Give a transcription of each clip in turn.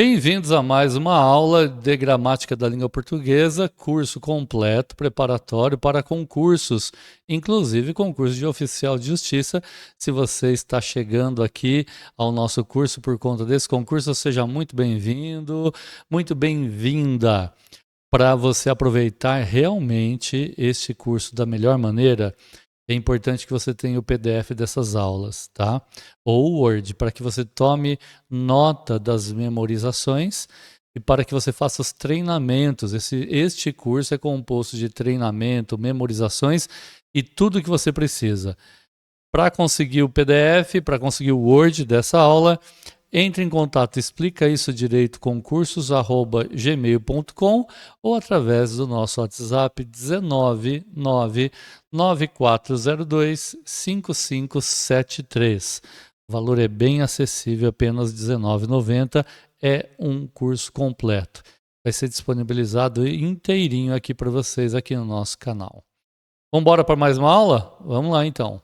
Bem-vindos a mais uma aula de gramática da língua portuguesa, curso completo, preparatório para concursos, inclusive concurso de oficial de justiça. Se você está chegando aqui ao nosso curso por conta desse concurso, seja muito bem-vindo, muito bem-vinda. Para você aproveitar realmente este curso da melhor maneira, é importante que você tenha o PDF dessas aulas, tá? Ou o Word, para que você tome nota das memorizações e para que você faça os treinamentos. Este curso é composto de treinamento, memorizações e tudo que você precisa. Para conseguir o PDF, para conseguir o Word dessa aula, entre em contato, explica isso direito concursos@gmail.com ou através do nosso WhatsApp 19994025573. O valor é bem acessível, apenas R$19,90. É um curso completo. Vai ser disponibilizado inteirinho aqui para vocês aqui no nosso canal. Vamos embora para mais uma aula? Vamos lá então.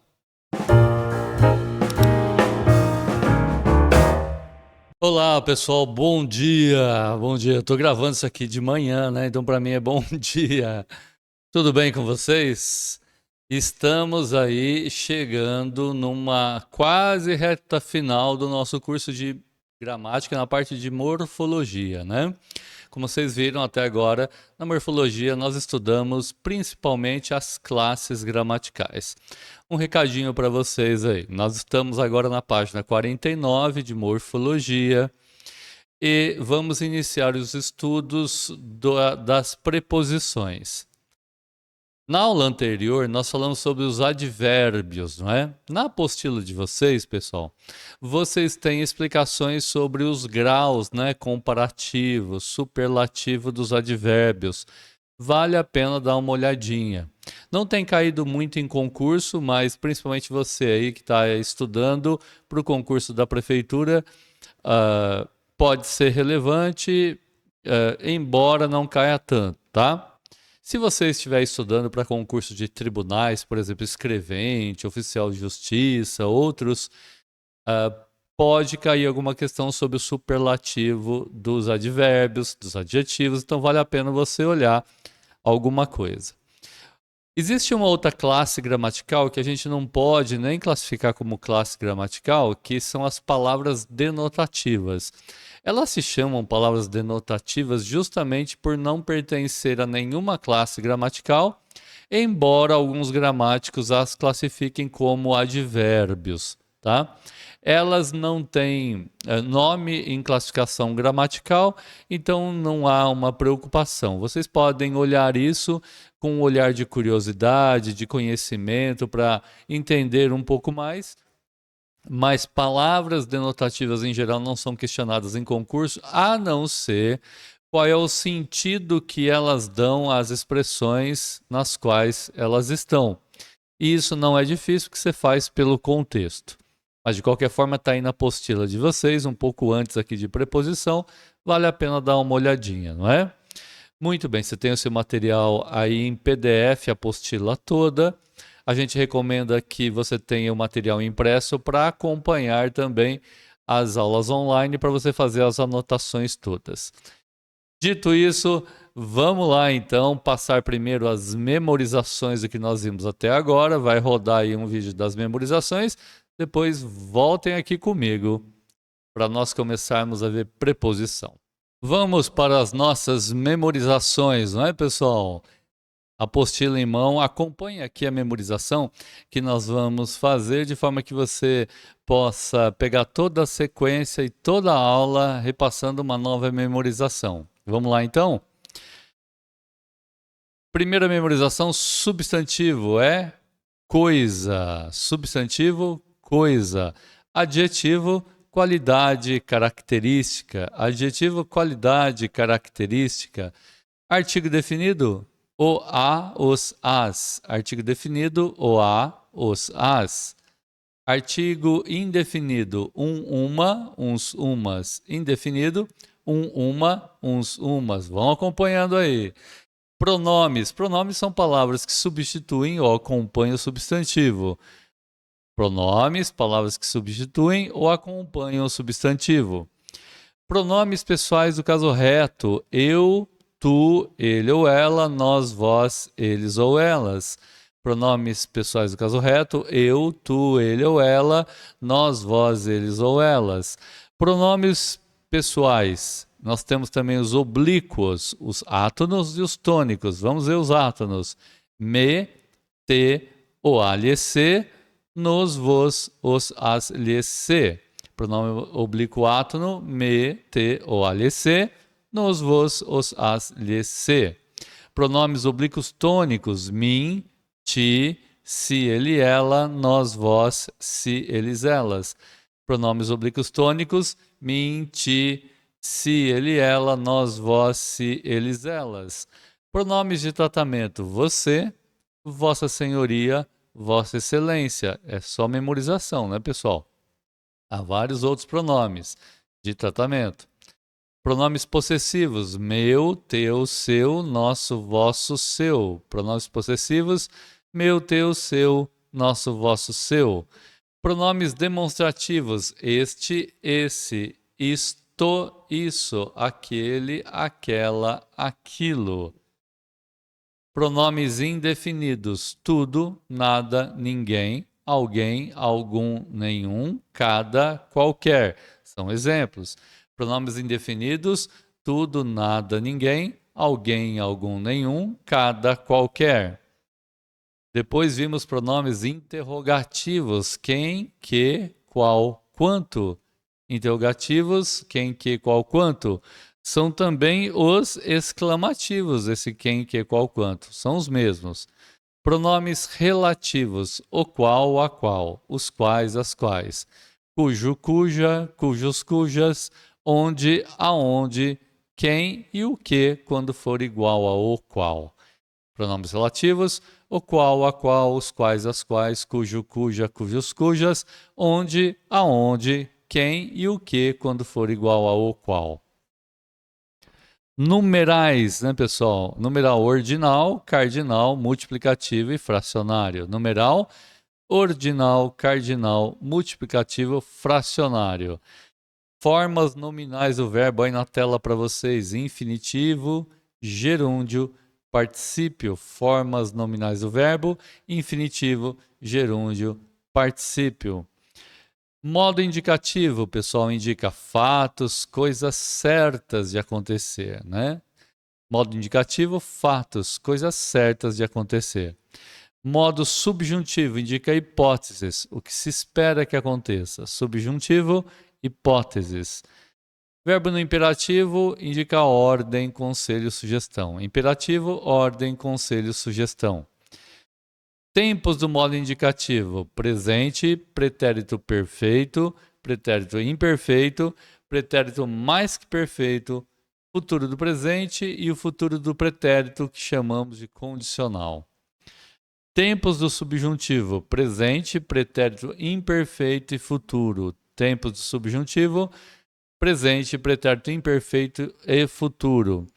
Olá, pessoal, bom dia. Bom dia. Eu tô gravando isso aqui de manhã, né? Então para mim é bom dia. Tudo bem com vocês? Estamos aí chegando numa quase reta final do nosso curso de gramática na parte de morfologia, né? Como vocês viram até agora, na morfologia nós estudamos principalmente as classes gramaticais. Um recadinho para vocês aí. Nós estamos agora na página 49 de morfologia e vamos iniciar os estudos das preposições. Na aula anterior, nós falamos sobre os advérbios, não é? Na apostila de vocês, pessoal, vocês têm explicações sobre os graus, né? Comparativo, superlativo dos advérbios. Vale a pena dar uma olhadinha. Não tem caído muito em concurso, mas principalmente você aí que está estudando para o concurso da prefeitura, pode ser relevante, embora não caia tanto, tá? Se você estiver estudando para concurso de tribunais, por exemplo, escrevente, oficial de justiça, outros, pode cair alguma questão sobre o superlativo dos advérbios, dos adjetivos, então vale a pena você olhar alguma coisa. Existe uma outra classe gramatical que a gente não pode nem classificar como classe gramatical, que são as palavras denotativas. Elas se chamam palavras denotativas justamente por não pertencer a nenhuma classe gramatical, embora alguns gramáticos as classifiquem como advérbios, tá? Elas não têm nome em classificação gramatical, então não há uma preocupação. Vocês podem olhar isso com um olhar de curiosidade, de conhecimento, para entender um pouco mais. Mas palavras denotativas em geral não são questionadas em concurso, a não ser qual é o sentido que elas dão às expressões nas quais elas estão. E isso não é difícil, porque você faz pelo contexto. Mas de qualquer forma está aí na apostila de vocês, um pouco antes aqui de preposição, vale a pena dar uma olhadinha, não é? Muito bem, você tem o seu material aí em PDF, a apostila toda. A gente recomenda que você tenha o material impresso para acompanhar também as aulas online, para você fazer as anotações todas. Dito isso, vamos lá então passar primeiro as memorizações do que nós vimos até agora. Vai rodar aí um vídeo das memorizações. Depois voltem aqui comigo para nós começarmos a ver preposição. Vamos para as nossas memorizações, não é, pessoal? Apostila em mão, acompanhe aqui a memorização que nós vamos fazer de forma que você possa pegar toda a sequência e toda a aula repassando uma nova memorização. Vamos lá então? Primeira memorização, substantivo é coisa. Substantivo, coisa. Adjetivo, qualidade, característica. Adjetivo, qualidade, característica. Artigo definido, o, a, os, as. Artigo definido, o, a, os, as. Artigo indefinido, uma, uns, umas. Indefinido, uma, uns, umas. Vão acompanhando aí. Pronomes. Pronomes são palavras que substituem ou acompanham o substantivo. Pronomes, palavras que substituem ou acompanham o substantivo. Pronomes pessoais do caso reto: eu, tu, ele ou ela, nós, vós, eles ou elas. Pronomes pessoais do caso reto: eu, tu, ele ou ela, nós, vós, eles ou elas. Pronomes pessoais: nós temos também os oblíquos, os átonos e os tônicos. Vamos ver os átonos: me, te, o, lhe, se, nos, vos, os, as, lhe, se. Pronome oblíquo átono: me, te, o, lhe, se, nos, vos, os, as, lhe, se. Pronomes oblíquos tônicos: mim, ti, se, ele, ela, nós, vós, se, eles, elas. Pronomes oblíquos tônicos: mim, ti, se, ele, ela, nós, vós, se, eles, elas. Pronomes de tratamento: você, vossa senhoria, vossa excelência. É só memorização, né, pessoal? Há vários outros pronomes de tratamento. Pronomes possessivos: meu, teu, seu, nosso, vosso, seu. Pronomes possessivos: meu, teu, seu, nosso, vosso, seu. Pronomes demonstrativos: este, esse, isto, isso, aquele, aquela, aquilo. Pronomes indefinidos: tudo, nada, ninguém, alguém, algum, nenhum, cada, qualquer. São exemplos. Pronomes indefinidos: tudo, nada, ninguém, alguém, algum, nenhum, cada, qualquer. Depois vimos pronomes interrogativos: quem, que, qual, quanto. Interrogativos: quem, que, qual, quanto. São também os exclamativos, esse quem, que, qual, quanto. São os mesmos. Pronomes relativos: o qual, a qual, os quais, as quais. Cujo, cuja, cujos, cujas, onde, aonde, quem e o que, quando for igual a o qual. Pronomes relativos: o qual, a qual, os quais, as quais, cujo, cuja, cujos, cujas, onde, aonde, quem e o que, quando for igual ao qual. Numerais, né, pessoal? Numeral ordinal, cardinal, multiplicativo e fracionário. Numeral ordinal, cardinal, multiplicativo, fracionário. Formas nominais do verbo aí na tela para vocês: infinitivo, gerúndio, particípio. Formas nominais do verbo: infinitivo, gerúndio, particípio. Modo indicativo, pessoal, indica fatos, coisas certas de acontecer, né? Modo indicativo: fatos, coisas certas de acontecer. Modo subjuntivo indica hipóteses, o que se espera que aconteça. Subjuntivo: hipóteses. Verbo no imperativo indica ordem, conselho, sugestão. Imperativo: ordem, conselho, sugestão. Tempos do modo indicativo: presente, pretérito perfeito, pretérito imperfeito, pretérito mais que perfeito, futuro do presente e o futuro do pretérito, que chamamos de condicional. Tempos do subjuntivo: presente, pretérito imperfeito e futuro. Tempos do subjuntivo: presente, pretérito imperfeito e futuro.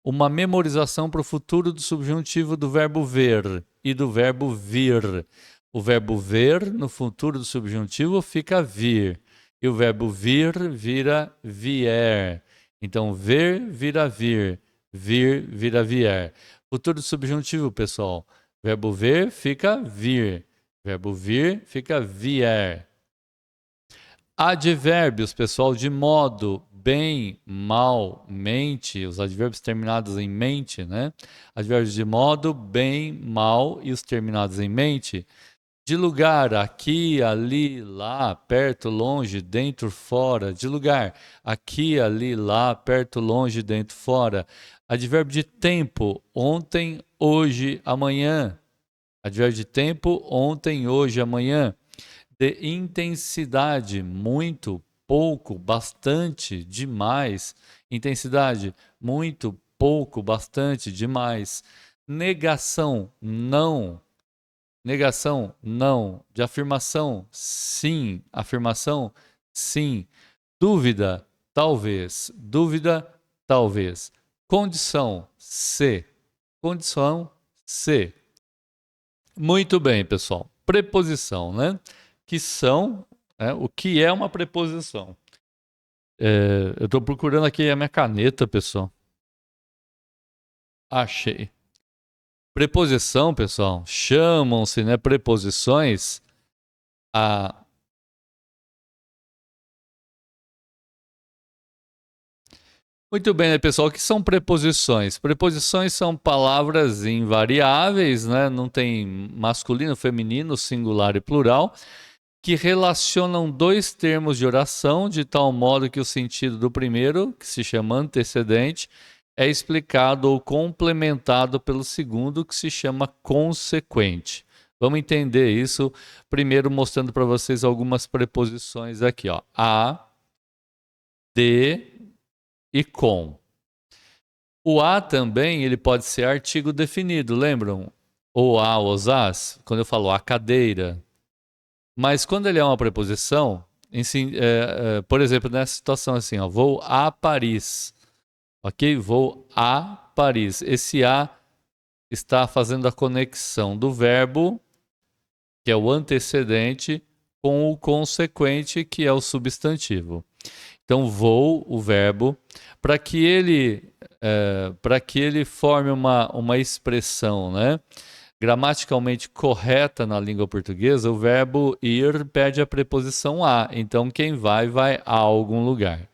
Uma memorização para o futuro do subjuntivo do verbo ver e do verbo vir. O verbo ver no futuro do subjuntivo fica vir. E o verbo vir vira vier. Então, ver vira vir. Vir vira vier. Futuro do subjuntivo, pessoal. Verbo ver fica vir. Verbo vir fica vier. Advérbios, pessoal, de modo, bem, mal, mente, os advérbios terminados em mente, né? Advérbios de modo, bem, mal e os terminados em mente. De lugar: aqui, ali, lá, perto, longe, dentro, fora. De lugar: aqui, ali, lá, perto, longe, dentro, fora. Advérbio de tempo: ontem, hoje, amanhã. Advérbio de tempo: ontem, hoje, amanhã. De intensidade: muito, pouco, bastante, demais. Intensidade: muito, pouco, bastante, demais. Negação: não. Negação: não. De afirmação: sim. Afirmação: sim. Dúvida: talvez. Dúvida: talvez. Condição: se. Condição: se. Muito bem, pessoal. Preposição, né? Que são, o que é uma preposição. Eu estou procurando aqui a minha caneta, pessoal. Achei. Preposição, pessoal, chamam-se, né, preposições a... Muito bem, né, pessoal? O que são preposições? Preposições são palavras invariáveis, né? Não tem masculino, feminino, singular e plural, que relacionam dois termos de oração de tal modo que o sentido do primeiro, que se chama antecedente, é explicado ou complementado pelo segundo, que se chama consequente. Vamos entender isso primeiro mostrando para vocês algumas preposições aqui, ó. A, de e com. O a também, ele pode ser artigo definido, lembram? O a, os as, quando eu falo a cadeira. Mas quando ele é uma preposição, por exemplo, nessa situação assim, ó, vou a Paris, ok? Vou a Paris. Esse a está fazendo a conexão do verbo, que é o antecedente, com o consequente, que é o substantivo. Então, vou, o verbo, para que ele forme uma expressão, né, gramaticalmente correta na língua portuguesa, o verbo ir pede a preposição a. Então, quem vai, vai a algum lugar.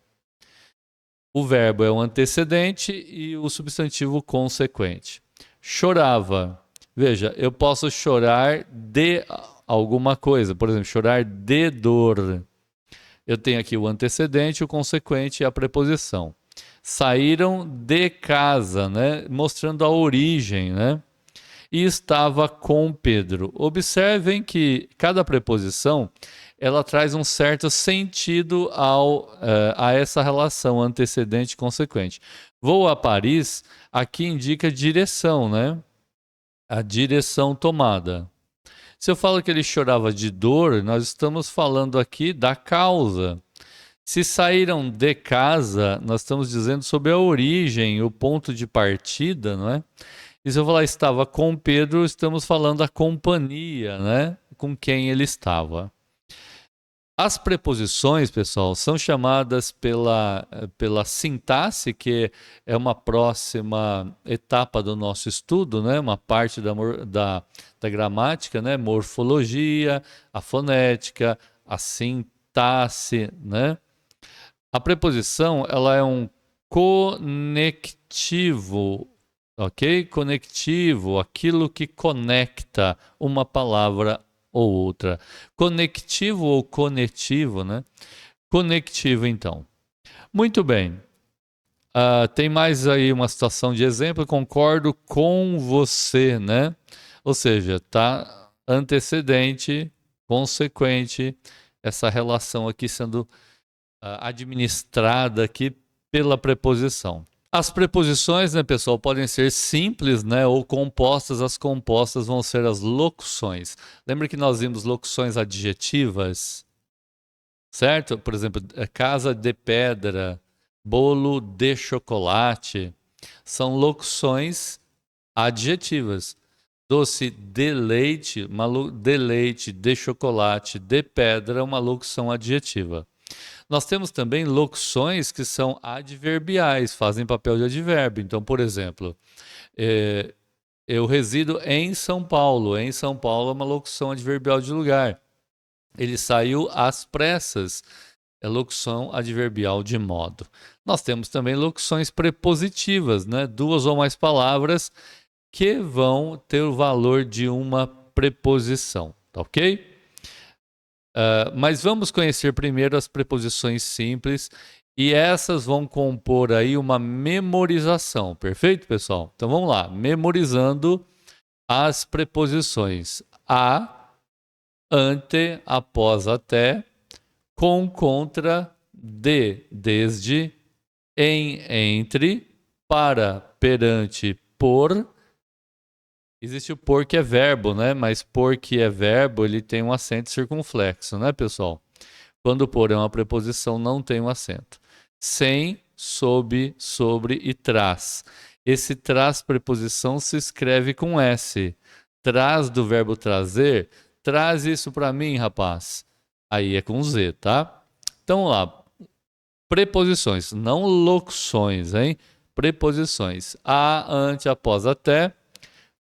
O verbo é o antecedente e o substantivo consequente. Chorava. Veja, eu posso chorar de alguma coisa. Por exemplo, chorar de dor. Eu tenho aqui o antecedente, o consequente e a preposição. Saíram de casa, né? Mostrando a origem, né? E estava com Pedro. Observem que cada preposição ela traz um certo sentido a essa relação antecedente e consequente. Vou a Paris, aqui indica direção, né? A direção tomada. Se eu falo que ele chorava de dor, nós estamos falando aqui da causa. Se saíram de casa, nós estamos dizendo sobre a origem, o ponto de partida, não é? E se eu falar estava com Pedro, estamos falando da companhia, né? Com quem ele estava. As preposições, pessoal, são chamadas pela sintaxe, que é uma próxima etapa do nosso estudo, né? Uma parte da gramática, né? Morfologia, a fonética, a sintaxe, né? A preposição, ela é um conectivo, ok? Conectivo, aquilo que conecta uma palavra ou outra. Conectivo ou conectivo, né? Conectivo, então. Muito bem. Tem mais aí uma situação de exemplo. Concordo com você, né? Ou seja, tá antecedente, consequente, essa relação aqui sendo administrada aqui pela preposição. As preposições, né, pessoal, podem ser simples, né, ou compostas. As compostas vão ser as locuções. Lembra que nós vimos locuções adjetivas? Certo? Por exemplo, casa de pedra, bolo de chocolate. São locuções adjetivas. Doce de leite, de leite, de chocolate, de pedra, uma locução adjetiva. Nós temos também locuções que são adverbiais, fazem papel de advérbio. Então, por exemplo, eu resido em São Paulo. Em São Paulo é uma locução adverbial de lugar. Ele saiu às pressas. É locução adverbial de modo. Nós temos também locuções prepositivas, né? Duas ou mais palavras que vão ter o valor de uma preposição, tá ok? Mas vamos conhecer primeiro as preposições simples e essas vão compor aí uma memorização, perfeito, pessoal? Então vamos lá, memorizando as preposições a, ante, após, até, com, contra, de, desde, em, entre, para, perante, por. Existe o por que é verbo, né? Mas por que é verbo, ele tem um acento circunflexo, né, pessoal? Quando o por é uma preposição, não tem um acento. Sem, sob, sobre e traz. Esse traz preposição se escreve com S. Traz do verbo trazer, traz isso para mim, rapaz. Aí é com Z, tá? Então, vamos lá. Preposições, não locuções, hein? Preposições. A, ante, após, até,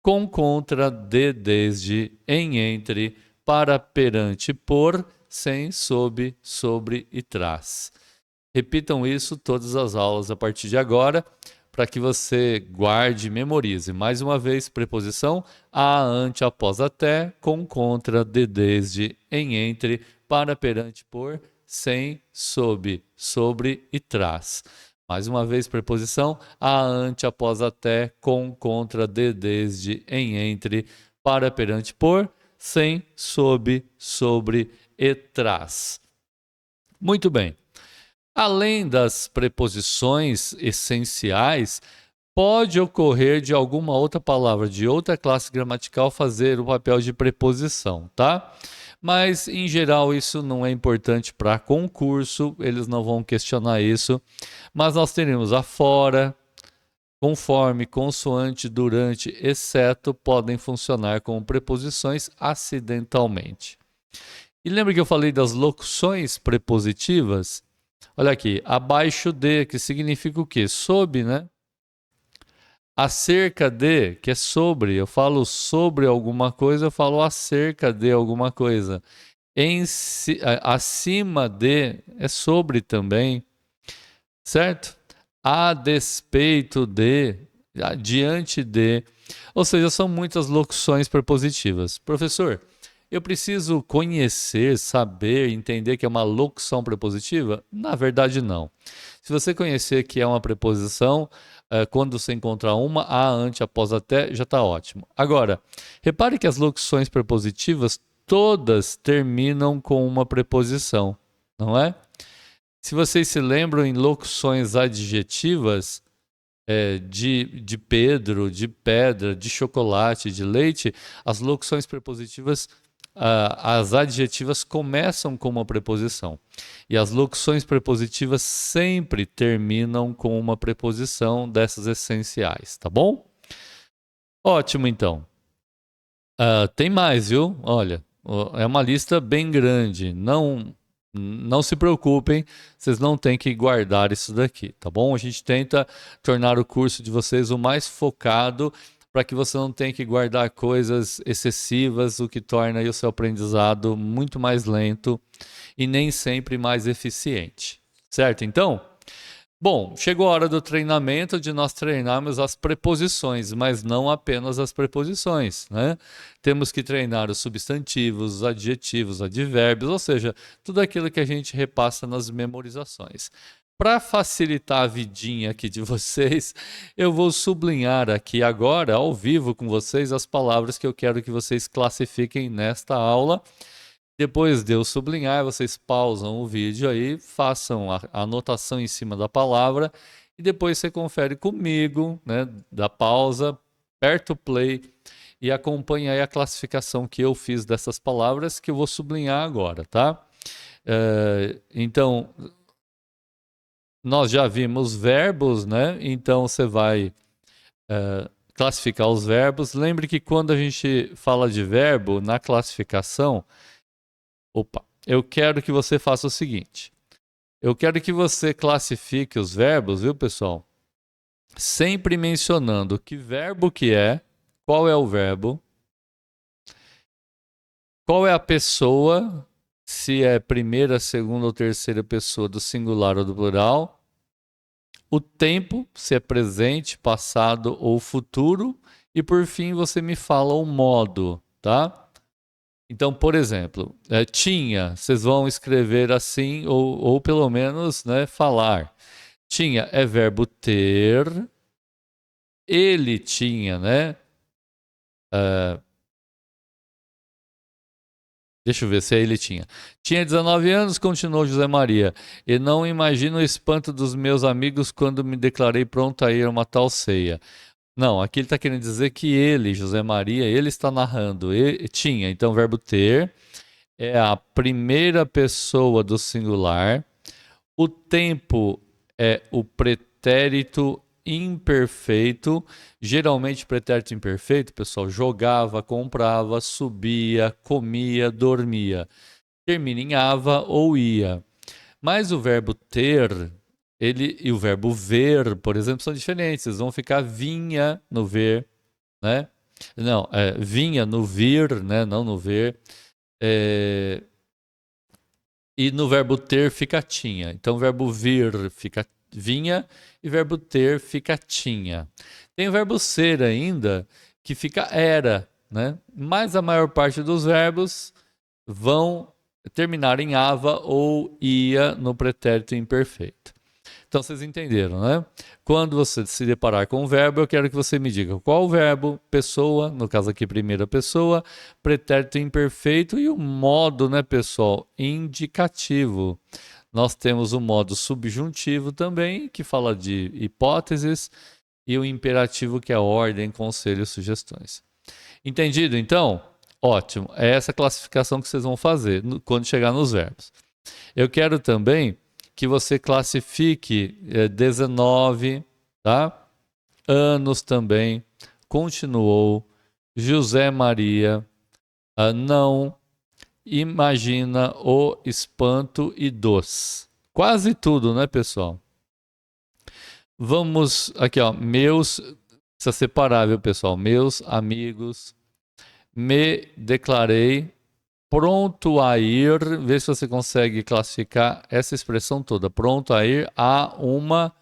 com, contra, de, desde, em, entre, para, perante, por, sem, sob, sobre e trás. Repitam isso todas as aulas a partir de agora, para que você guarde e memorize. Mais uma vez, preposição a, ante, após, até, com, contra, de, desde, em, entre, para, perante, por, sem, sob, sobre e trás. Mais uma vez, preposição a, ante, após, até, com, contra, de, desde, em, entre, para, perante, por, sem, sob, sobre e trás. Muito bem. Além das preposições essenciais, pode ocorrer de alguma outra palavra de outra classe gramatical fazer o papel de preposição, tá? Mas, em geral, isso não é importante para concurso, eles não vão questionar isso. Mas nós teremos a fora, conforme, consoante, durante, exceto, podem funcionar como preposições acidentalmente. E lembra que eu falei das locuções prepositivas? Olha aqui, abaixo de, que significa o quê? Sob, né? Acerca de, que é sobre. Eu falo sobre alguma coisa, eu falo acerca de alguma coisa. Acima de é sobre também, certo? A despeito de, diante de. Ou seja, são muitas locuções prepositivas. Professor, eu preciso conhecer, saber, entender que é uma locução prepositiva? Na verdade, não. Se você conhecer que é uma preposição, quando você encontrar uma, a, ante, após, até, já está ótimo. Agora, repare que as locuções prepositivas todas terminam com uma preposição, não é? Se vocês se lembram em locuções adjetivas, de Pedro, de pedra, de chocolate, de leite, as locuções prepositivas, as adjetivas começam com uma preposição. E as locuções prepositivas sempre terminam com uma preposição dessas essenciais, tá bom? Ótimo, então. Tem mais, viu? Olha, é uma lista bem grande. Não se preocupem, vocês não têm que guardar isso daqui, tá bom? A gente tenta tornar o curso de vocês o mais focado para que você não tenha que guardar coisas excessivas, o que torna aí o seu aprendizado muito mais lento e nem sempre mais eficiente, certo? Então, bom, chegou a hora do treinamento, de nós treinarmos as preposições, mas não apenas as preposições, né? Temos que treinar os substantivos, os adjetivos, advérbios, ou seja, tudo aquilo que a gente repassa nas memorizações. Para facilitar a vidinha aqui de vocês, eu vou sublinhar aqui agora, ao vivo com vocês, as palavras que eu quero que vocês classifiquem nesta aula. Depois de eu sublinhar, vocês pausam o vídeo aí, façam a anotação em cima da palavra e depois você confere comigo, né, da pausa, aperta o play e acompanha aí a classificação que eu fiz dessas palavras que eu vou sublinhar agora, tá? Então, nós já vimos verbos, né? Então você vai classificar os verbos. Lembre que quando a gente fala de verbo, na classificação, eu quero que você faça o seguinte. Eu quero que você classifique os verbos, viu, pessoal? Sempre mencionando que verbo que é, qual é o verbo, qual é a pessoa, se é primeira, segunda ou terceira pessoa do singular ou do plural, o tempo, se é presente, passado ou futuro, e por fim você me fala o modo, tá? Então, por exemplo, tinha, vocês vão escrever assim, ou pelo menos, né, falar. Tinha é verbo ter, ele tinha, né? Deixa eu ver se ele tinha. Tinha 19 anos, continuou José Maria, e não imagino o espanto dos meus amigos quando me declarei pronto a ir a uma tal ceia. Não, aqui ele está querendo dizer que ele, José Maria, ele está narrando. Tinha, então, verbo ter é a primeira pessoa do singular. O tempo é o pretérito imperfeito. Geralmente, pretérito imperfeito, pessoal, jogava, comprava, subia, comia, dormia. Termina em ava ou ia. Mas o verbo ter, ele e o verbo ver, por exemplo, são diferentes. Eles vão ficar vinha no ver, né? Não, vinha no vir, né? Não no ver. E no verbo ter fica tinha. Então, o verbo vir fica vinha e o verbo ter fica tinha. Tem o verbo ser ainda, que fica era, né? Mas a maior parte dos verbos vão terminar em ava ou ia no pretérito imperfeito. Então vocês entenderam, né? Quando você se deparar com um verbo, eu quero que você me diga qual o verbo, pessoa, no caso aqui primeira pessoa, pretérito imperfeito e o modo, né, pessoal, indicativo. Nós temos o modo subjuntivo também, que fala de hipóteses, e o imperativo, que é ordem, conselho, sugestões. Entendido, então? Ótimo. É essa classificação que vocês vão fazer quando chegar nos verbos. Eu quero também que você classifique 19, tá? Anos também, continuou, José Maria, não, imagina, o espanto e dos. Quase tudo, né, pessoal? Vamos aqui, ó, meus, precisa separar, viu, pessoal? Meus amigos, me declarei pronto a ir, vê se você consegue classificar essa expressão toda, pronto a ir a uma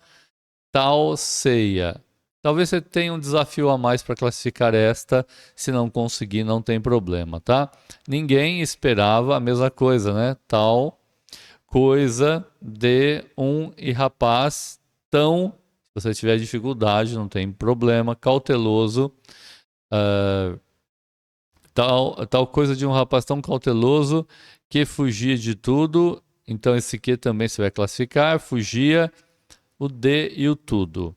tal ceia. Talvez você tenha um desafio a mais para classificar esta, se não conseguir, não tem problema, tá? Ninguém esperava a mesma coisa, né? Tal coisa de um e rapaz tão, se você tiver dificuldade, não tem problema, cauteloso, tal coisa de um rapaz tão cauteloso que fugia de tudo. Então esse que também você vai classificar, fugia, o de e o tudo.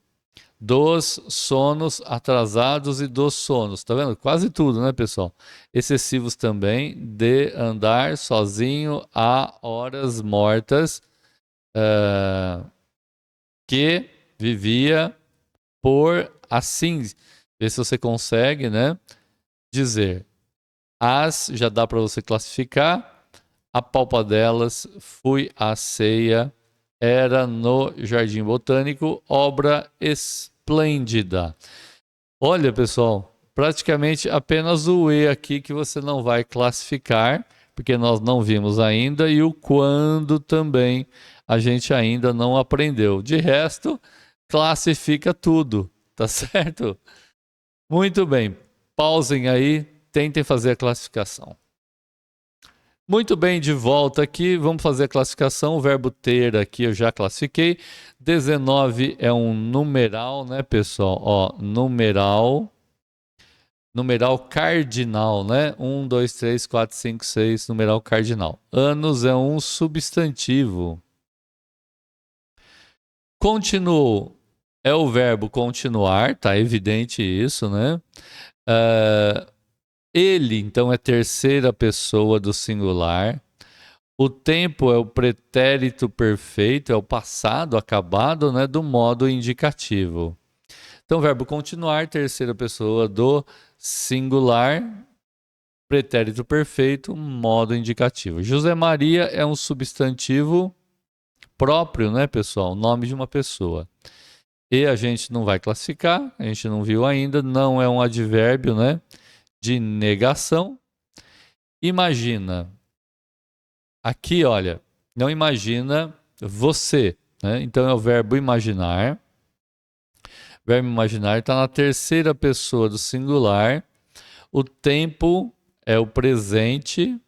Dos sonos atrasados e dos sonos, tá vendo? Quase tudo, né, pessoal? Excessivos também, de andar sozinho a horas mortas, que vivia por assim, ver se você consegue, né, dizer. As já dá para você classificar. A palpa delas, fui à ceia, era no Jardim Botânico, obra esplêndida. Olha, pessoal, praticamente apenas o E aqui que você não vai classificar, porque nós não vimos ainda, e o quando também a gente ainda não aprendeu. De resto, classifica tudo, tá certo? Muito bem, pausem aí, tentem fazer a classificação. Muito bem, de volta aqui, vamos fazer a classificação. O verbo ter aqui eu já classifiquei. 19 é um numeral, né, pessoal? Ó, numeral cardinal, né? 1, 2, 3, 4, 5, 6, numeral cardinal. Anos é um substantivo. Continuou é o verbo continuar, tá evidente isso, né? Ele, então, é terceira pessoa do singular. O tempo é o pretérito perfeito, é o passado acabado, né, do modo indicativo. Então, verbo continuar, terceira pessoa do singular, pretérito perfeito, modo indicativo. José Maria é um substantivo próprio, né, pessoal? Nome de uma pessoa. E a gente não vai classificar, a gente não viu ainda, não é um advérbio, né, de negação. Imagina. Aqui, olha, não imagina você, né? Então é o verbo imaginar. O verbo imaginar está na terceira pessoa do singular. O tempo é o presente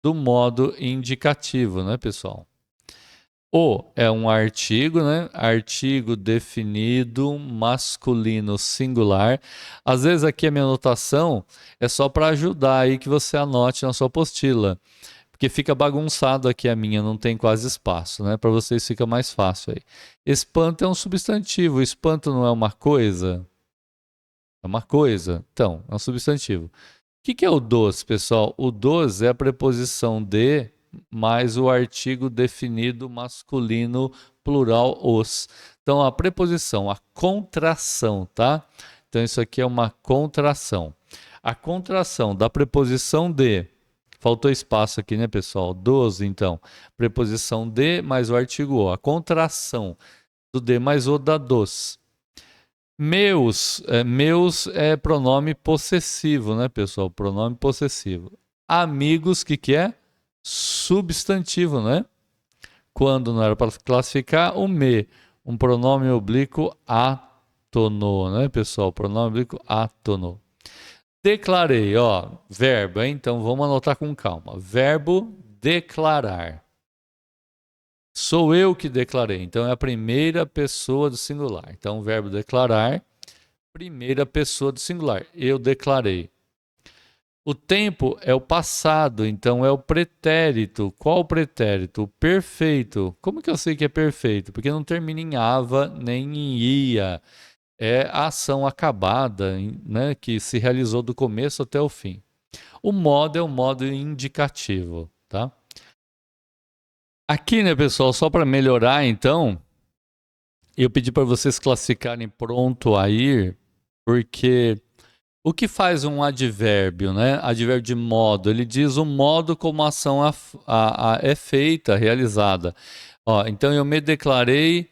do modo indicativo, né, pessoal? O é um artigo, né? Artigo definido masculino singular. Às vezes aqui a minha anotação é só para ajudar aí que você anote na sua apostila. Porque fica bagunçado aqui a minha, não tem quase espaço, né? Para vocês fica mais fácil aí. Espanto é um substantivo. Espanto não é uma coisa? É uma coisa. Então, é um substantivo. O que é o dos, pessoal? O dos é a preposição de mais o artigo definido masculino plural os. Então, a preposição, a contração, tá? Então, isso aqui é uma contração. A contração da preposição de Faltou espaço aqui, né, pessoal? Dos, então. Preposição de mais o artigo o. A contração do de mais o dá dos. Meus é pronome possessivo, né, pessoal? Pronome possessivo. Amigos, que é? Substantivo, né? Quando não era para classificar, o me. Um pronome oblíquo átono, né, pessoal? Pronome oblíquo átono. Declarei, ó, verbo, hein? Então vamos anotar com calma. Verbo declarar. Sou eu que declarei, então é a primeira pessoa do singular. Então, o verbo declarar, primeira pessoa do singular. Eu declarei. O tempo é o passado, então é o pretérito. Qual o pretérito? O perfeito. Como que eu sei que é perfeito? Porque não termina em ava nem em ia. É a ação acabada, né, que se realizou do começo até o fim. O modo é o modo indicativo, tá? Aqui, né, pessoal, só para melhorar, então, eu pedi para vocês classificarem pronto a ir, porque o que faz um advérbio, né? Advérbio de modo, ele diz o modo como a ação é feita, realizada. Ó, então eu me declarei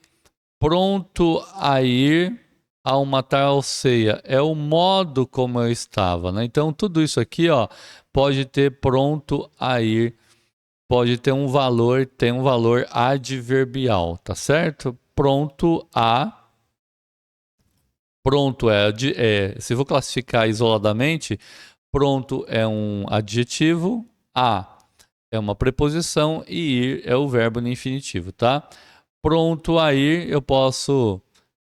pronto a ir a uma tal ceia. É o modo como eu estava, né? Então tudo isso aqui, ó, pode ter pronto a ir, pode ter um valor, tem um valor adverbial, tá certo? Pronto se vou classificar isoladamente, pronto é um adjetivo, a é uma preposição e ir é o verbo no infinitivo, tá? Pronto a ir, eu posso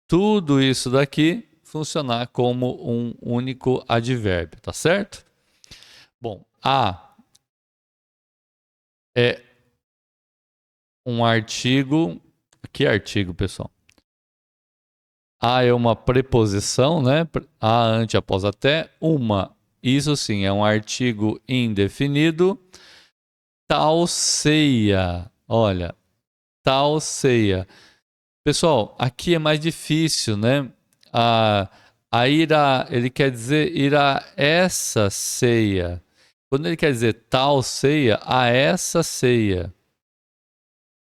tudo isso daqui funcionar como um único advérbio, tá certo? Bom, a é um artigo. Que artigo, pessoal? A é uma preposição, né? A, ante, após, até, uma. Isso sim, é um artigo indefinido. Tal ceia. Olha, tal ceia. Pessoal, aqui é mais difícil, né? A ir a, ele quer dizer ir a essa ceia. Quando ele quer dizer tal ceia, a essa ceia.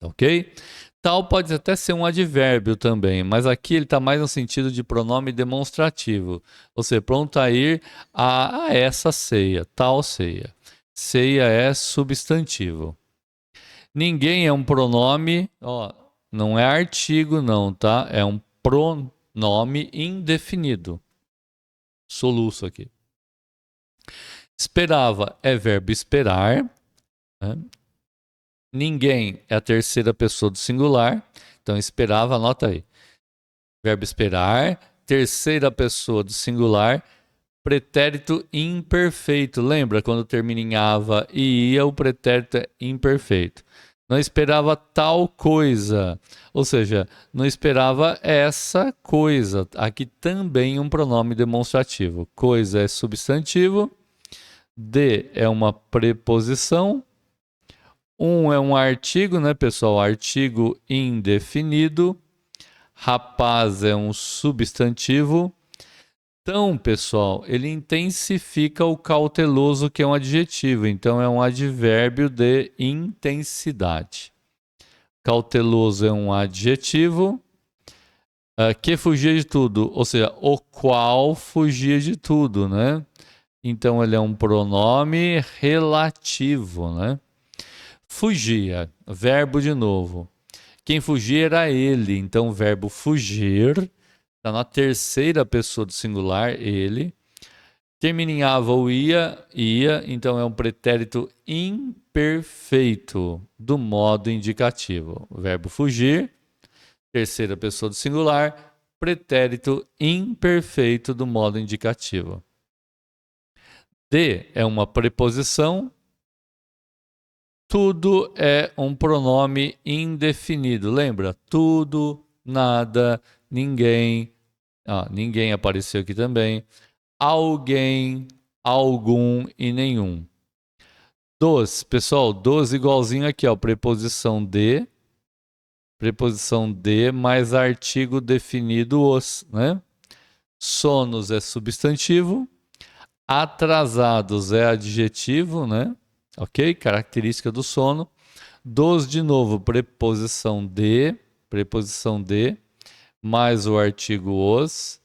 Ok? Tal pode até ser um advérbio também, mas aqui ele está mais no sentido de pronome demonstrativo. Ou seja, pronto a ir a essa ceia, tal ceia. Ceia é substantivo. Ninguém é um pronome, ó, não é artigo não, tá? É um pronome indefinido. Soluço aqui. Esperava é verbo esperar, né? Ninguém é a terceira pessoa do singular. Então, esperava, anota aí. Verbo esperar, terceira pessoa do singular, pretérito imperfeito. Lembra quando termina em ava e ia, o pretérito é imperfeito. Não esperava tal coisa. Ou seja, não esperava essa coisa. Aqui também um pronome demonstrativo. Coisa é substantivo. De é uma preposição. É um artigo, né, pessoal? Artigo indefinido. Rapaz é um substantivo. Então, pessoal, ele intensifica o cauteloso, que é um adjetivo. Então, é um advérbio de intensidade. Cauteloso é um adjetivo que fugia de tudo, ou seja, o qual fugia de tudo, né? Então, ele é um pronome relativo, né? Fugia, verbo de novo. Quem fugia era ele, então o verbo fugir está na terceira pessoa do singular, ele. Termina em ava ou ia, então é um pretérito imperfeito do modo indicativo. O verbo fugir, terceira pessoa do singular, pretérito imperfeito do modo indicativo. De é uma preposição. Tudo é um pronome indefinido. Lembra? Tudo, nada, ninguém. Ninguém apareceu aqui também. Alguém, algum e nenhum. Dos, pessoal, dos igualzinho aqui, ó, preposição de mais artigo definido os, né? Sonos é substantivo, atrasados é adjetivo, né? ok? Característica do sono. Dos, de novo, preposição de, mais o artigo os.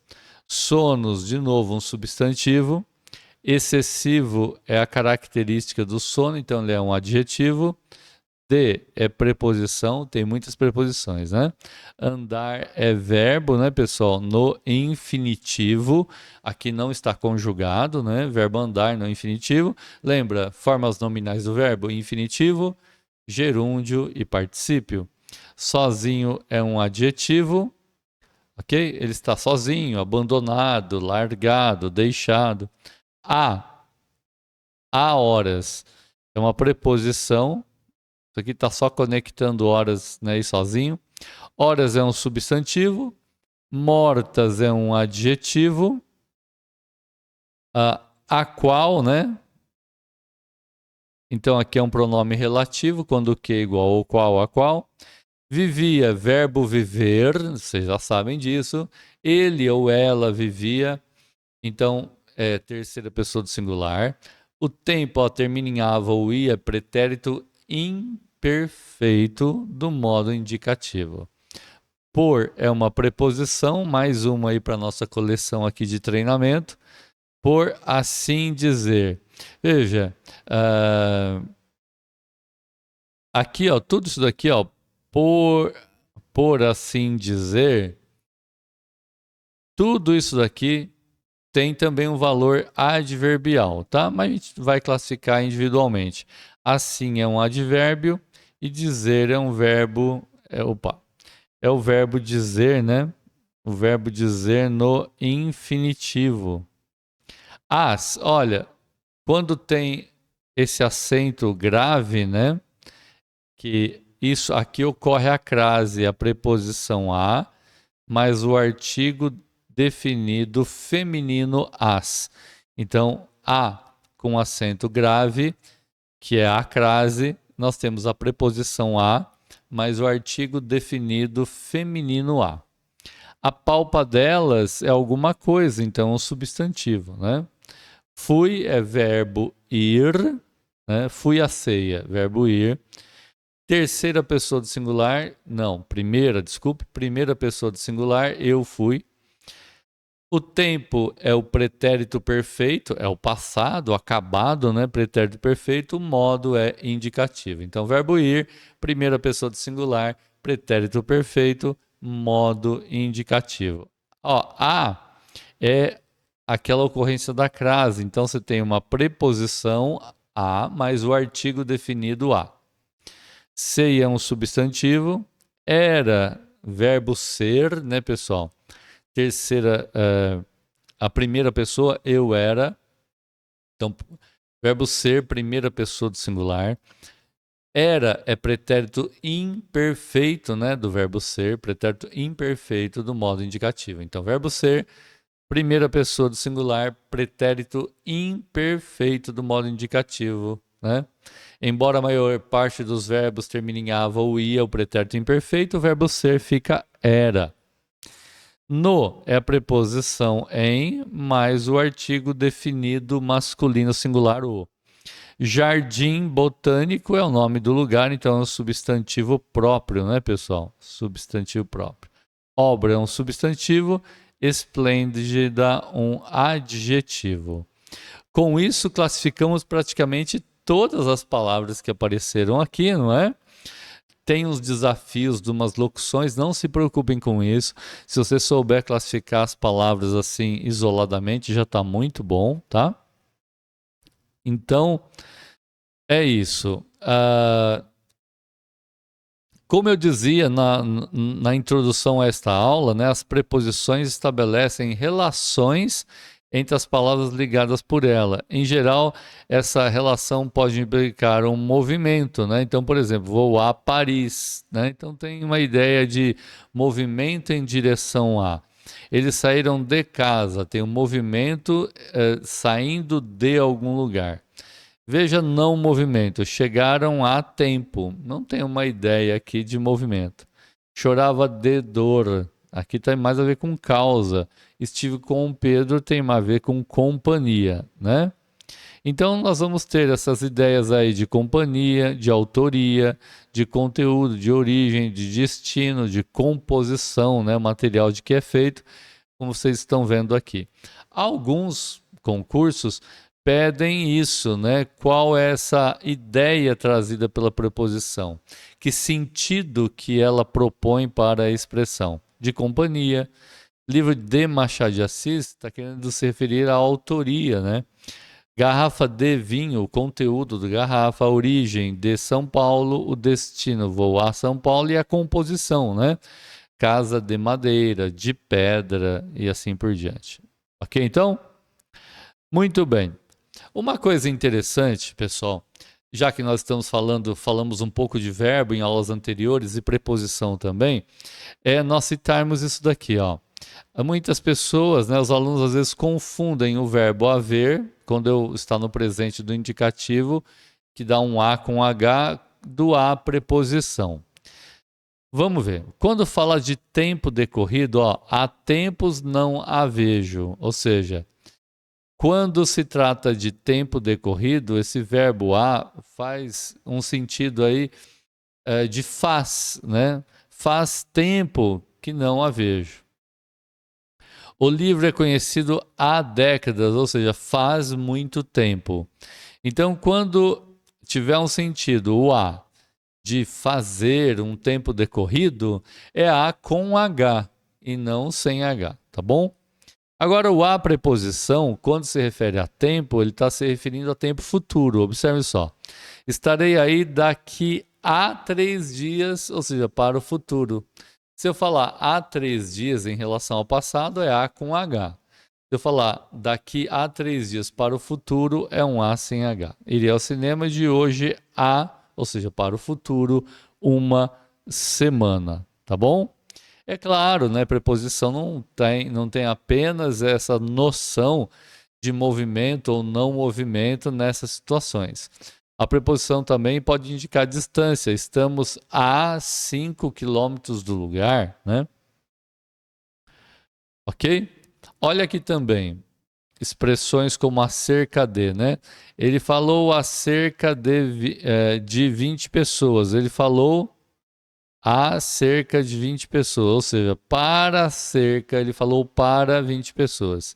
Sonos, de novo, um substantivo. Excessivo é a característica do sono, então ele é um adjetivo. De é preposição, tem muitas preposições, né? Andar é verbo, né, pessoal? No infinitivo, aqui não está conjugado, né? Verbo andar no infinitivo. Lembra, formas nominais do verbo: infinitivo, gerúndio e particípio. Sozinho é um adjetivo, ok? Ele está sozinho, abandonado, largado, deixado. Há horas é uma preposição. Isso aqui está só conectando horas, né, e sozinho. Horas é um substantivo. Mortas é um adjetivo. A qual, né? Então aqui é um pronome relativo, quando o que é igual ao qual, a qual. Vivia, verbo viver, vocês já sabem disso. Ele ou ela vivia, então é terceira pessoa do singular. O tempo, ó, termina em ava ou ia, pretérito imperfeito do modo indicativo. Por é uma preposição, mais uma aí para nossa coleção aqui de treinamento. Por assim dizer. Veja, aqui, ó, tudo isso daqui, ó, por assim dizer, tudo isso daqui tem também um valor adverbial, tá? Mas a gente vai classificar individualmente. Assim é um advérbio e dizer é um verbo. É o verbo dizer, né? O verbo dizer no infinitivo. Olha, quando tem esse acento grave, né? Que isso aqui ocorre a crase, a preposição a, mais o artigo definido feminino as. Então, a com acento grave, que é a crase, nós temos a preposição a, mais o artigo definido feminino a. A palpa delas é alguma coisa, então é um substantivo, né? Fui é verbo ir, né? Fui à ceia, verbo ir. Terceira pessoa do singular, não, primeira pessoa do singular, eu fui. O tempo é o pretérito perfeito, é o passado, acabado, né? Pretérito perfeito. O modo é indicativo. Então, verbo ir, primeira pessoa do singular, pretérito perfeito, modo indicativo. Ó, a é aquela ocorrência da crase. Então, você tem uma preposição a mais o artigo definido a. Sei é um substantivo. Era, verbo ser, né, pessoal? Terceira, a primeira pessoa, eu era. Então, verbo ser, primeira pessoa do singular. Era é pretérito imperfeito, né, do verbo ser, pretérito imperfeito do modo indicativo. Então, verbo ser, primeira pessoa do singular, pretérito imperfeito do modo indicativo, né? Embora a maior parte dos verbos termine em ava ou ia, o pretérito imperfeito, o verbo ser fica era. No é a preposição em mais o artigo definido masculino singular o. Jardim botânico é o nome do lugar, então é um substantivo próprio, né, pessoal? Substantivo próprio. Obra é um substantivo, esplêndida um adjetivo. Com isso, classificamos praticamente todas as palavras que apareceram aqui, não é? Tem uns desafios de umas locuções, não se preocupem com isso. Se você souber classificar as palavras assim isoladamente, já está muito bom, tá? Então, é isso. Como eu dizia na introdução a esta aula, né, as preposições estabelecem relações entre as palavras ligadas por ela. Em geral, essa relação pode implicar um movimento, né? Então, por exemplo, vou a Paris, né? Então tem uma ideia de movimento em direção a. Eles saíram de casa, tem um movimento saindo de algum lugar. Veja não movimento, chegaram a tempo. Não tem uma ideia aqui de movimento. Chorava de dor. Aqui tem mais a ver com causa. Estive com o Pedro tem mais a ver com companhia, né? Então, nós vamos ter essas ideias aí de companhia, de autoria, de conteúdo, de origem, de destino, de composição, né? Material de que é feito, como vocês estão vendo aqui. Alguns concursos pedem isso, né? Qual é essa ideia trazida pela preposição? Que sentido que ela propõe para a expressão? De companhia. Livro de Machado de Assis está querendo se referir à autoria, né? Garrafa de vinho, o conteúdo da garrafa, a origem de São Paulo, o destino, vou a São Paulo e a composição, né? Casa de madeira, de pedra e assim por diante. Ok, então? Muito bem. Uma coisa interessante, pessoal, já que nós estamos falamos um pouco de verbo em aulas anteriores e preposição também, é nós citarmos isso daqui, ó. Muitas pessoas, né, os alunos às vezes confundem o verbo haver, quando está no presente do indicativo, que dá um A com H, do A preposição. Vamos ver. Quando fala de tempo decorrido, ó, há tempos não a vejo. Ou seja, quando se trata de tempo decorrido, esse verbo há faz um sentido aí de faz, né? Faz tempo que não a vejo. O livro é conhecido há décadas, ou seja, faz muito tempo. Então, quando tiver um sentido, o a, de fazer um tempo decorrido, é a com H e não sem H, tá bom? Agora, o a preposição, quando se refere a tempo, ele está se referindo a tempo futuro. Observe só. Estarei aí daqui a 3 dias, ou seja, para o futuro. Se eu falar há 3 dias em relação ao passado, é A com H. Se eu falar daqui a 3 dias para o futuro, é um A sem H. Iria ao cinema de hoje a, ou seja, para o futuro, uma semana. Tá bom? É claro, né? Preposição não tem apenas essa noção de movimento ou não movimento nessas situações. A preposição também pode indicar distância. Estamos a 5 quilômetros do lugar, né? Ok? Olha aqui também, expressões como acerca de, né? Ele falou acerca de 20 pessoas. Ele falou a cerca de 20 pessoas, ou seja, para cerca, ele falou para 20 pessoas.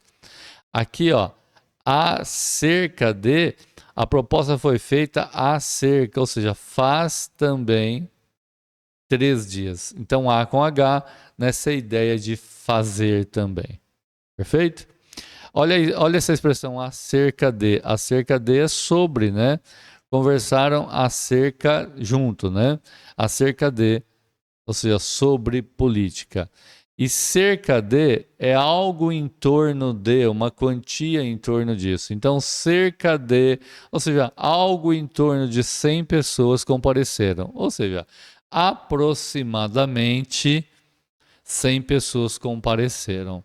Aqui, ó, a cerca de, a proposta foi feita a cerca, ou seja, faz também 3 dias. Então, A com H, nessa ideia de fazer também. Perfeito? Olha essa expressão acerca de. Acerca de é sobre, né? Conversaram acerca junto, né? Acerca de, ou seja, sobre política. E cerca de é algo em torno de, uma quantia em torno disso. Então, cerca de, ou seja, algo em torno de 100 pessoas compareceram. Ou seja, aproximadamente 100 pessoas compareceram.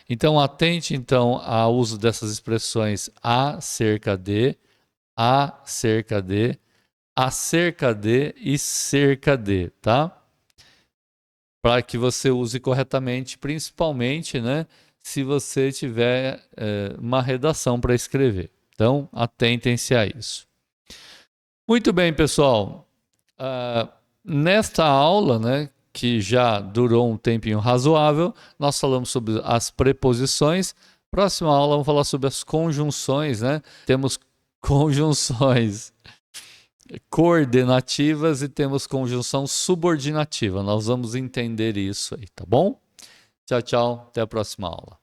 Então, atente então ao uso dessas expressões acerca de e cerca de, tá? Para que você use corretamente, principalmente, né, se você tiver uma redação para escrever. Então, atentem-se a isso. Muito bem, pessoal. Nesta aula, né, que já durou um tempinho razoável, nós falamos sobre as preposições. Próxima aula, vamos falar sobre as conjunções, né? Temos conjunções coordenativas e temos conjunção subordinativa. Nós vamos entender isso aí, tá bom? Tchau, tchau. Até a próxima aula.